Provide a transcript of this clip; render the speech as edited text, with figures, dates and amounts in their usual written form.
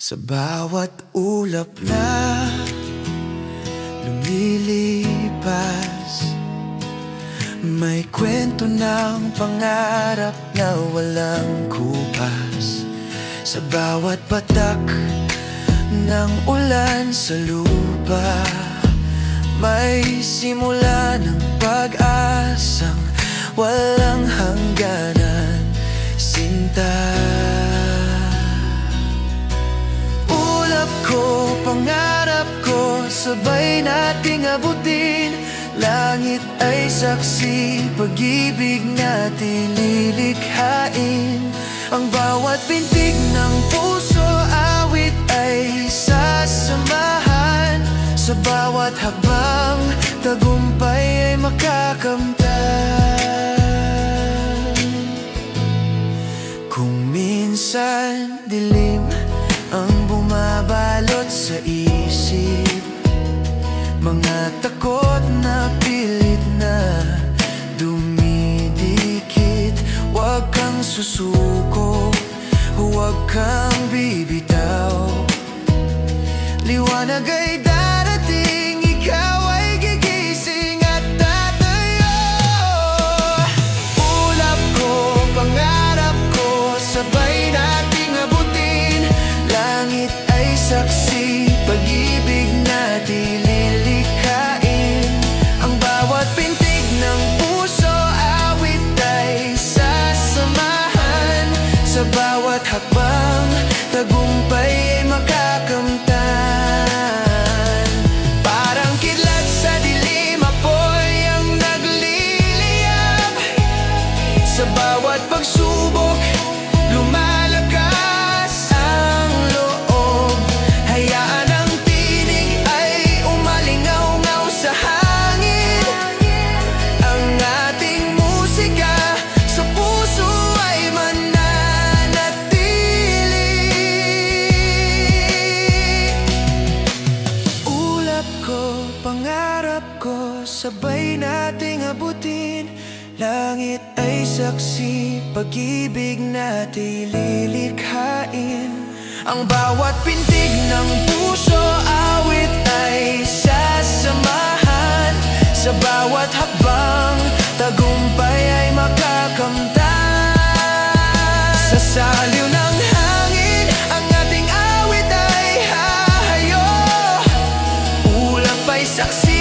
Sa bawat ulap na lumilipas, may kwento ng pangarap na walang kupas. Sa bawat patak ng ulan sa lupa, may simula ng pag-asang walang hangganan, sinta. Ulap ko, pangarap ko, sabay nating abutin. Langit ay saksi, pag-ibig natin lilikhain. Ang bawat pintig ng puso, awit ay sasamahan. Sa bawat hakbang, tagumpay ay makakamtan. Kung minsan dilim ang bumabalot sa isip, mga takot na pilit na dumidikit, huwag kang susuko, huwag kang bibitaw. Liwanag ay darating, ikaw ay gigising at tatayo. Ulap ko, pangarap ko, sabay nating abutin. Langit ay saksi, pag-ibig natin lilikhain. Ang bawat pintig ng puso, awit ay sasamahan. Sa bawat hakbang, tagumpay ay makakamtan. Parang kidlat sa dilim, apoy ang nagliliyab. Sa bawat pagsubok, lumalakas ang loob. Hayaan ang tinig ay umalingaw-ngaw sa hangin. Ang ating musika sa puso ay mananatili. Ulap ko, pangarap ko, sabay nating abutin. Langit ay saksi, pag-ibig natin lilikhain. Ang bawat pintig ng puso, awit ay sasamahan. Sa bawat hakbang, tagumpay ay makakamtan. Sa saliw ng hangin, ang ating awit ay hahayo. Ulap ay saksi,